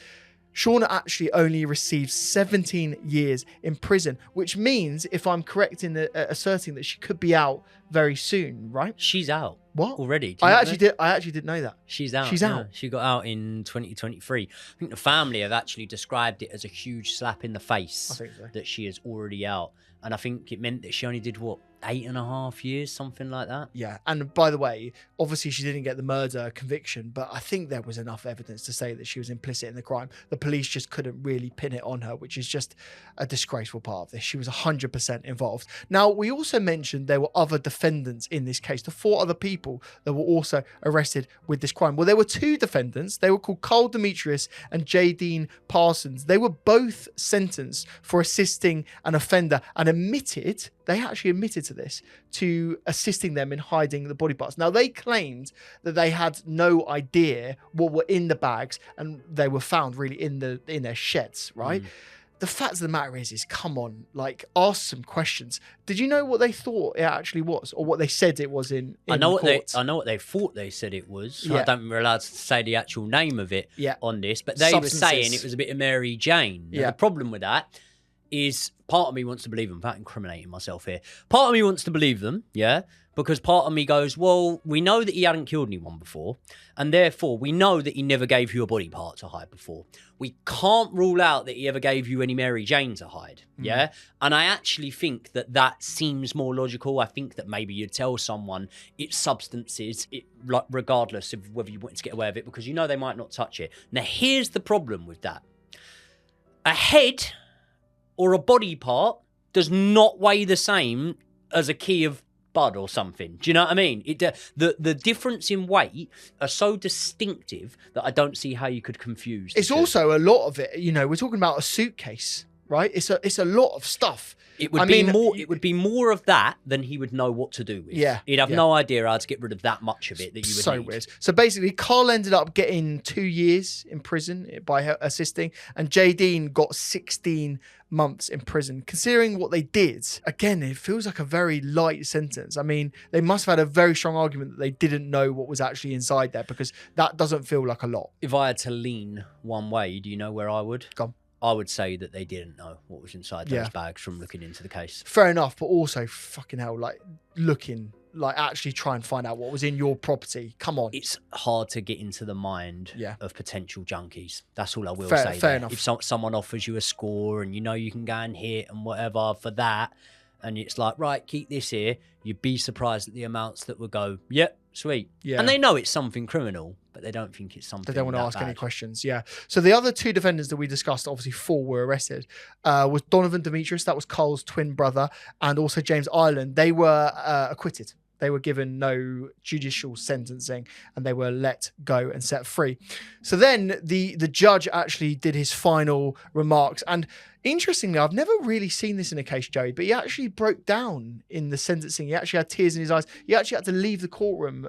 Shauna actually only received 17 years in prison, which means, if I'm correct in asserting that she could be out very soon, right? She's out. What? Already? I actually didn't know that. She's out. She's out. She got out in 2023. I think the family have actually described it as a huge slap in the face. I think so. That she is already out. And I think it meant that she only did, what, 8.5 years, something like that? Yeah. And by the way, obviously she didn't get the murder conviction, but I think there was enough evidence to say that she was implicit in the crime. The police just couldn't really pin it on her, which is just a disgraceful part of this. She was 100% involved. Now, we also mentioned there were other defendants in this case, the 4 other people that were also arrested with this crime. Well, there were 2 defendants. They were called Carl Demetrius and J. Dean Parsons. They were both sentenced for assisting an offender and they actually admitted to this, to assisting them in hiding the body parts. Now, they claimed that they had no idea what were in the bags, and they were found really in their sheds, right? The fact of the matter is come on, like, ask some questions. Did you know what they thought it actually was, or what they said it was in I know court? what they thought they said it was. Yeah. I don't remember allowed to say the actual name of it on this, but they were saying it was a bit of Mary Jane. Now, the problem with that is, part of me wants to believe them, without incriminating myself here. Part of me wants to believe them, because part of me goes, well, we know that he hadn't killed anyone before, and therefore we know that he never gave you a body part to hide before. We can't rule out that he ever gave you any Mary Jane to hide, And I actually think that seems more logical. I think that maybe you'd tell someone it's substances, regardless of whether you wanted to get away with it, because you know they might not touch it. Now, here's the problem with that. A head or a body part does not weigh the same as a key of bud or something. Do you know what I mean? The difference in weight are so distinctive that I don't see how you could confuse. It's also a lot of it. We're talking about a suitcase, right? It's a lot of stuff. It would be more of that than he would know what to do with. Yeah. He'd have no idea how to get rid of that much of it that you would need. Weird. So basically, Carl ended up getting 2 years in prison by her assisting, and J. Dean got 16 months in prison. Considering what they did, again, it feels like a very light sentence. I mean, they must have had a very strong argument that they didn't know what was actually inside there, because that doesn't feel like a lot. If I had to lean one way, do you know where I would? Go on. I would say that they didn't know what was inside those bags from looking into the case. Fair enough, but also, fucking hell, actually try and find out what was in your property. Come on. It's hard to get into the mind of potential junkies. That's all I will say. Fair enough. If someone offers you a score and you know you can go and hit and whatever for that, and it's like, right, keep this here, you'd be surprised at the amounts that would go, yep, sweet. Yeah. And they know it's something criminal, but they don't think it's something. They don't want to ask bad. any questions. Yeah. So the other 2 defendants that we discussed, obviously 4 were arrested, was Donovan Demetrius, that was Carl's twin brother, and also James Ireland. They were acquitted. They were given no judicial sentencing, and they were let go and set free. So then the judge actually did his final remarks. And interestingly, I've never really seen this in a case, Joey, but he actually broke down in the sentencing. He actually had tears in his eyes. He actually had to leave the courtroom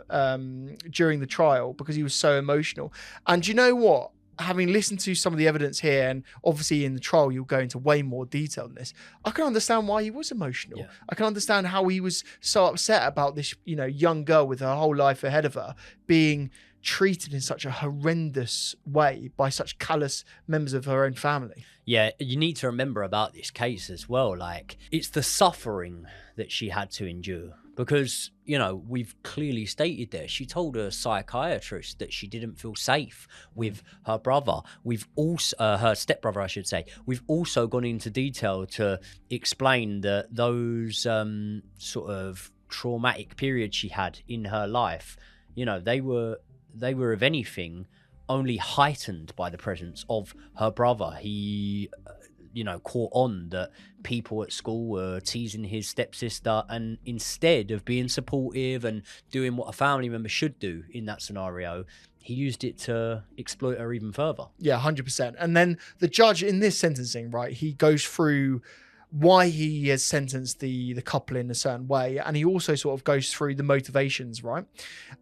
during the trial because he was so emotional. And you know what? Having listened to some of the evidence here, and obviously in the trial you'll go into way more detail than this, I can understand why he was emotional. Yeah. I can understand how he was so upset about this, young girl with her whole life ahead of her being treated in such a horrendous way by such callous members of her own family. Yeah, you need to remember about this case as well. Like, it's the suffering that she had to endure. Because, we've clearly stated there, she told a psychiatrist that she didn't feel safe with her brother. We've also, her stepbrother, I should say. We've also gone into detail to explain that those sort of traumatic periods she had in her life, they were, if anything, only heightened by the presence of her brother. He caught on that people at school were teasing his stepsister, and instead of being supportive and doing what a family member should do in that scenario, he used it to exploit her even further. Yeah, 100%. And then the judge in this sentencing, right, he goes through why he has sentenced the couple in a certain way. And he also sort of goes through the motivations, right?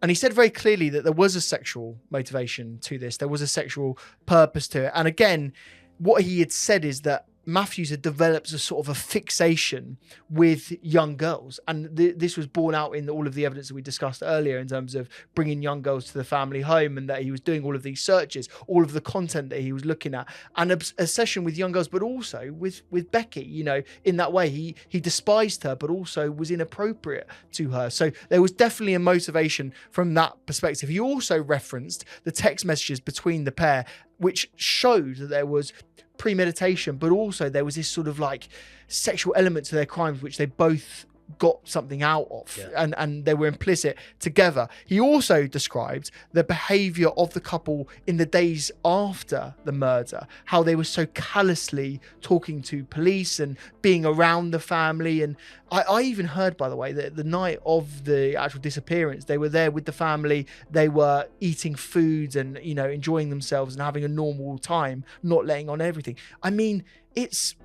And he said very clearly that there was a sexual motivation to this. There was a sexual purpose to it. And again, what he had said is that Matthews had developed a sort of a fixation with young girls. And this was borne out in all of the evidence that we discussed earlier in terms of bringing young girls to the family home, and that he was doing all of these searches, all of the content that he was looking at, and a session with young girls, but also with Becky, you know, in that way. He despised her, but also was inappropriate to her. So there was definitely a motivation from that perspective. He also referenced the text messages between the pair, which showed that there was premeditation, but also there was this sort of like sexual element to their crimes, which they both got something out of, and they were implicit together. He also described the behavior of the couple in the days after the murder, how they were so callously talking to police and being around the family. And I even heard, by the way, that the night of the actual disappearance, they were there with the family, they were eating foods and, you know, enjoying themselves and having a normal time, not letting on everything. I mean, it's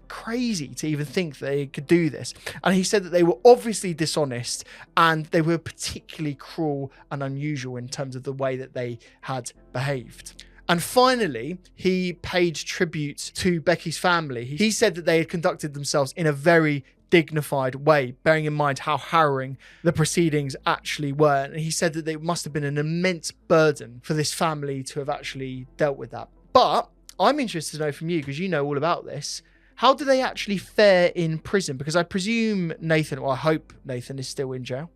crazy to even think they could do this. And he said that they were obviously dishonest, and they were particularly cruel and unusual in terms of the way that they had behaved. And finally, he paid tribute to Becky's family. He said that they had conducted themselves in a very dignified way, bearing in mind how harrowing the proceedings actually were. And he said that it must have been an immense burden for this family to have actually dealt with that. But I'm interested to know from you, because you know all about this, how do they actually fare in prison? Because I presume Nathan, or I hope Nathan, is still in jail.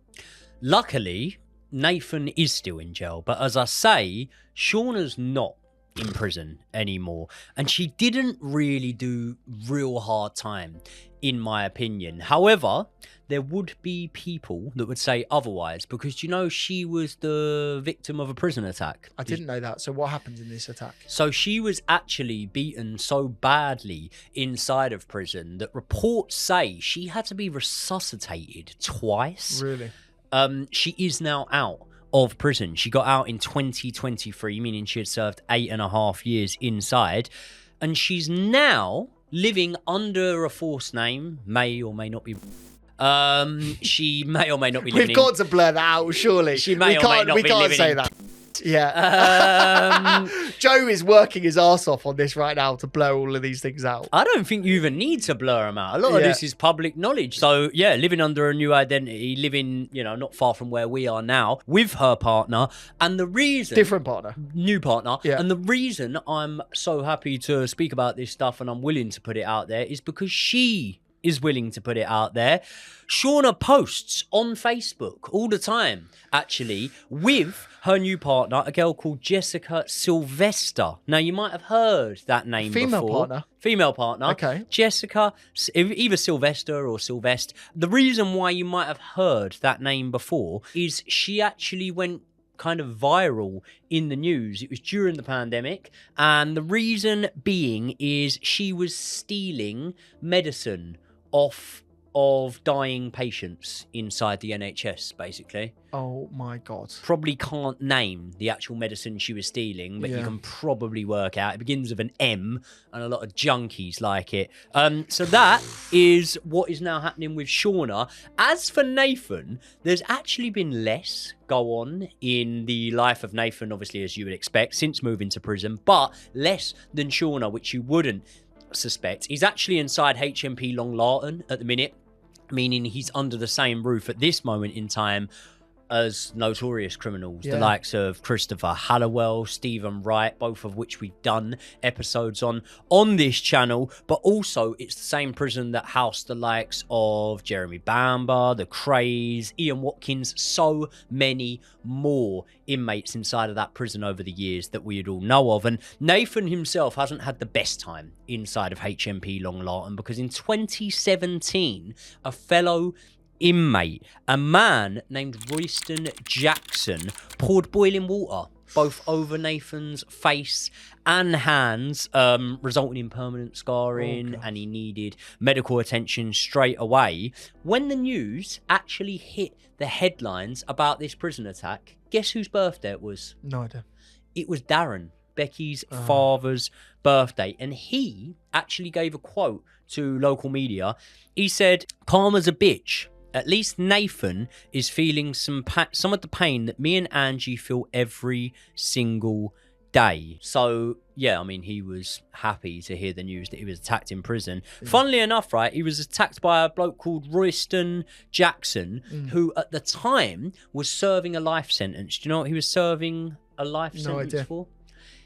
Luckily, Nathan is still in jail. But as I say, Shauna's not in prison anymore. And she didn't really do real hard time, in my opinion. However, there would be people that would say otherwise, because, you know, she was the victim of a prison attack. I didn't know that. So what happened in this attack? So she was actually beaten so badly inside of prison that reports say she had to be resuscitated twice. Really? She is now out of prison. She got out in 2023, meaning she had served 8.5 years inside. And she's now living under a false name, may or may not be. She may or may not be living. We've got to blur that out, surely. She may or may not be living. We can't say that. Yeah. Joe is working his ass off on this right now to blur all of these things out. I don't think you even need to blur them out. A lot of this is public knowledge. So, yeah, living under a new identity, living, you know, not far from where we are now with her partner. And the reason... Different partner. New partner. Yeah. And the reason I'm so happy to speak about this stuff and I'm willing to put it out there is because she is willing to put it out there. Shauna posts on Facebook all the time, actually, with her new partner, a girl called Jessica Sylvester. Now, you might have heard that name before. Female partner. Okay. Jessica, either Sylvester or Sylvester. The reason why you might have heard that name before is she actually went kind of viral in the news. It was during the pandemic, and the reason being is she was stealing medicine off of dying patients inside the NHS, basically. Oh my God. Probably can't name the actual medicine she was stealing, but you can probably work out. It begins with an M, and a lot of junkies like it. So that is what is now happening with Shauna. As for Nathan, there's actually been less go on in the life of Nathan, obviously, as you would expect, since moving to prison, but less than Shauna, which you wouldn't suspect. He's actually inside HMP Long Larton at the minute, meaning he's under the same roof at this moment in time as notorious criminals, the likes of Christopher Halliwell, Stephen Wright, both of which we've done episodes on this channel. But also, it's the same prison that housed the likes of Jeremy Bamber, the Craze, Ian Watkins, so many more inmates inside of that prison over the years that we'd all know of. And Nathan himself hasn't had the best time inside of HMP Long Larton, because in 2017, a fellow inmate, a man named Royston Jackson, poured boiling water both over Nathan's face and hands, resulting in permanent scarring, and he needed medical attention straight away. When the news actually hit the headlines about this prison attack, guess whose birthday it was? No idea. It was Darren. Becky's father's birthday. And he actually gave a quote to local media. He said, "Karma's a bitch. At least Nathan is feeling some of the pain that me and Angie feel every single day." So, yeah, I mean, he was happy to hear the news that he was attacked in prison. Funnily enough, right, he was attacked by a bloke called Royston Jackson, who at the time was serving a life sentence. Do you know what he was serving a life sentence for?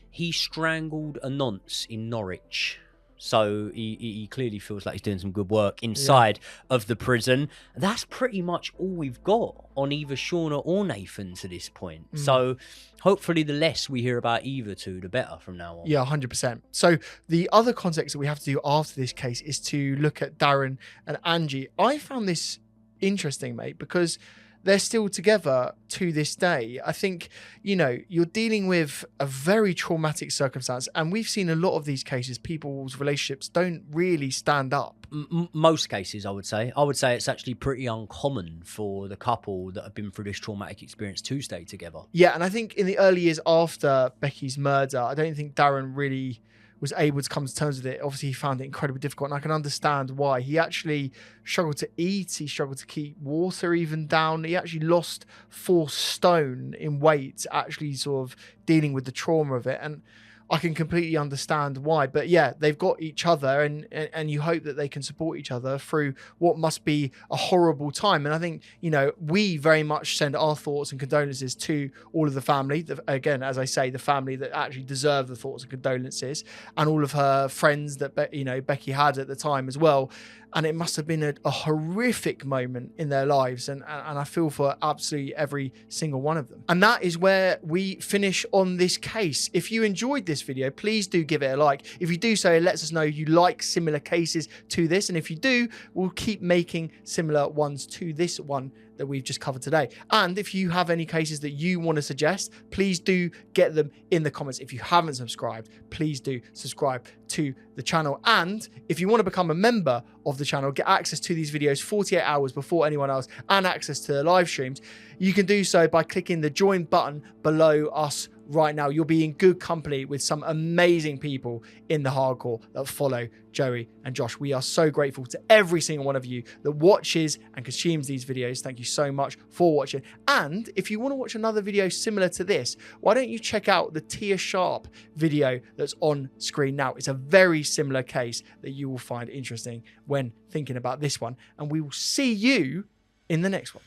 He strangled a nonce in Norwich. So he clearly feels like he's doing some good work inside of the prison. That's pretty much all we've got on either Shauna or Nathan to this point. So hopefully the less we hear about either two, the better from now on. Yeah, 100%. So the other context that we have to do after this case is to look at Darren and Angie. I found this interesting, mate, because they're still together to this day. I think, you know, you're dealing with a very traumatic circumstance, and we've seen a lot of these cases, people's relationships don't really stand up. Most cases, I would say. I would say it's actually pretty uncommon for the couple that have been through this traumatic experience to stay together. Yeah, and I think in the early years after Becky's murder, I don't think Darren really was able to come to terms with it. Obviously, he found it incredibly difficult, and I can understand why. He actually struggled to eat. He struggled to keep water even down. He actually lost 4 stone in weight, actually sort of dealing with the trauma of it. And I can completely understand why. But yeah, they've got each other, and you hope that they can support each other through what must be a horrible time. And I think, you know, we very much send our thoughts and condolences to all of the family. Again, as I say, the family that actually deserve the thoughts and condolences, and all of her friends that, Becky had at the time as well. And it must have been a horrific moment in their lives. And I feel for absolutely every single one of them. And that is where we finish on this case. If you enjoyed this video, please do give it a like. If you do so, it lets us know you like similar cases to this. And if you do, we'll keep making similar ones to this one that we've just covered today. And if you have any cases that you want to suggest, please do get them in the comments. If you haven't subscribed, please do subscribe to the channel. And if you want to become a member of the channel, get access to these videos 48 hours before anyone else, and access to the live streams, you can do so by clicking the join button below us right now. You'll be in good company with some amazing people in the hardcore that follow Joey and Josh. We are so grateful to every single one of you that watches and consumes these videos. Thank you so much for watching. And if you want to watch another video similar to this, why don't you check out the Tia Sharp video that's on screen now? It's a very similar case that you will find interesting when thinking about this one. And we will see you in the next one.